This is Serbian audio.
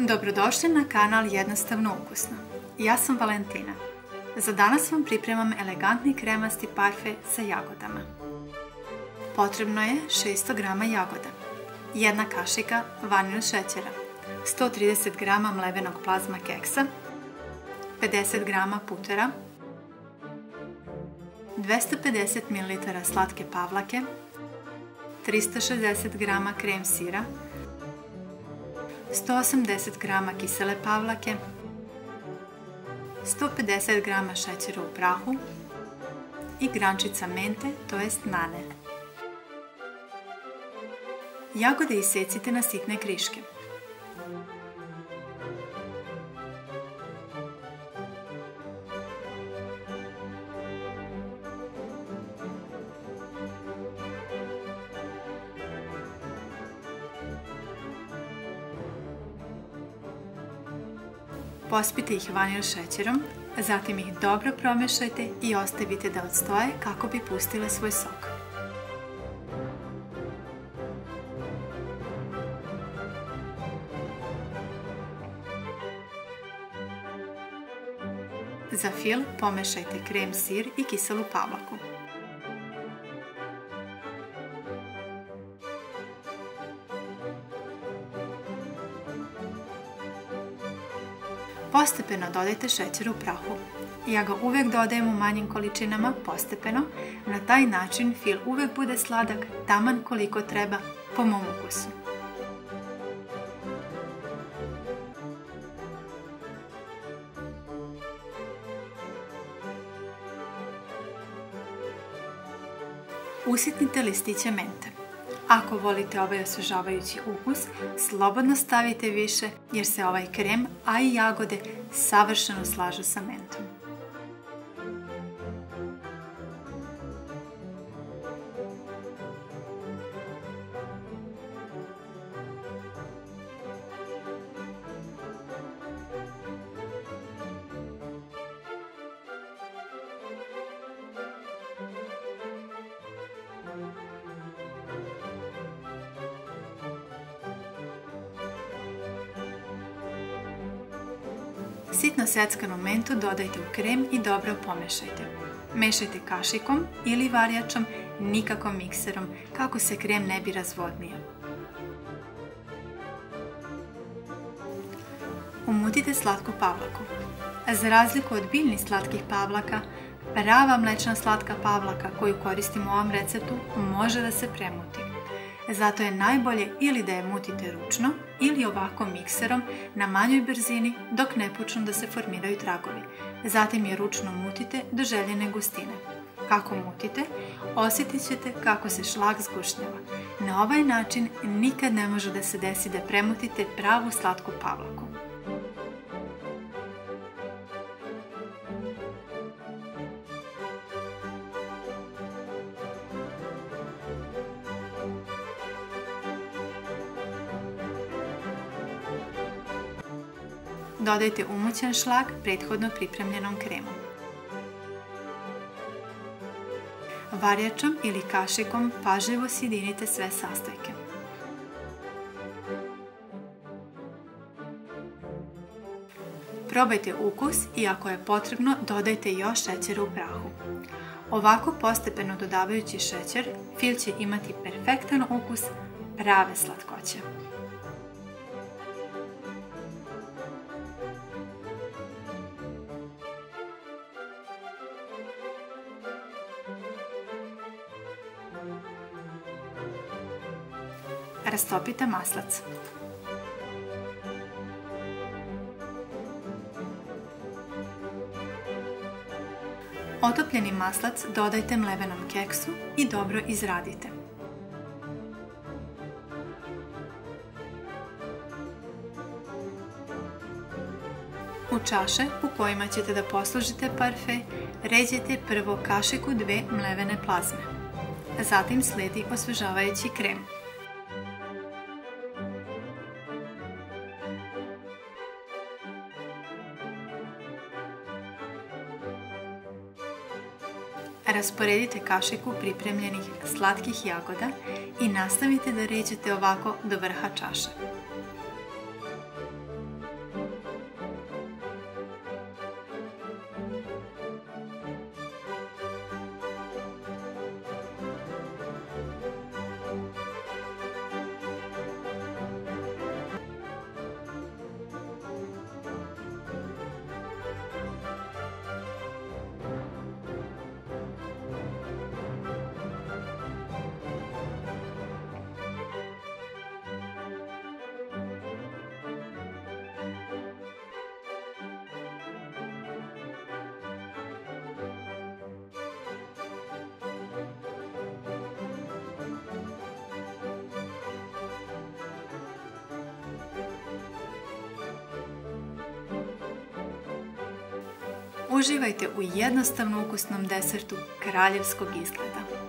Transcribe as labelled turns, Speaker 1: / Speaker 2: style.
Speaker 1: Dobrodošli na kanal Jednostavno ukusno. Ja sam Valentina. Za danas vam pripremam elegantni kremasti parfe sa jagodama. Potrebno je 600 g jagoda, 1 kašika vaniljnog šećera, 130 g mlevenog plazma keksa, 50 g putera, 250 ml slatke pavlake, 360 g krem sira, 180 g kisele pavlake, 150 g šećera u prahu i grančica mente, to jest nane. Jagode isecite na sitne kriške. Pospite ih vanilj šećerom, zatim ih dobro promešajte i ostavite da odstoje kako bi pustile svoj sok. Za fil pomešajte krem sir i kiselu pavlaku. Postepeno dodajte šećer u prahu. Ja ga uvek dodajem u manjim količinama, postepeno. Na taj način fil uvek bude sladak, taman koliko treba po mom ukusu. Usitnite listiće mente. Ako volite ovaj osvežavajući ukus, slobodno stavite više jer se ovaj krem, a i jagode savršeno slažu sa mentom. Sitno seckanu mentu dodajte u krem i dobro pomešajte. Mešajte kašikom ili varjačom, nikako mikserom, kako se krem ne bi razvodnio. Umutite slatku pavlaku. Za razliku od biljnih slatkih pavlaka, prava mlečna slatka pavlaka koju koristim u ovom receptu može da se premuti. Zato je najbolje ili da je mutite ručno ili ovako mikserom na manjoj brzini dok ne počnu da se formiraju tragovi. Zatim je ručno mutite do željene gustine. Kako mutite, osjetit ćete kako se šlag zgušnjava. Na ovaj način nikad ne može da se desi da premutite pravu slatku pavlaku. Dodajte umućen šlag prethodno pripremljenom kremom. Varjačom ili kašikom pažljivo sjedinite sve sastojke. Probajte ukus i ako je potrebno dodajte još šećera u prahu. Ovako postepeno dodavajući šećer, fil će imati perfektan ukus prave slatkoće. Rastopite maslac. Otopljeni maslac dodajte mlevenom keksu i dobro izradite. U čaše u kojima ćete da poslužite parfe, ređete prvo kašiku 2 mlevene plazme. Zatim sledi osvežavajući krem. Rasporedite kašiku pripremljenih slatkih jagoda i nastavite da ređete ovako do vrha čaše. Uživajte u jednostavno ukusnom desertu kraljevskog izgleda.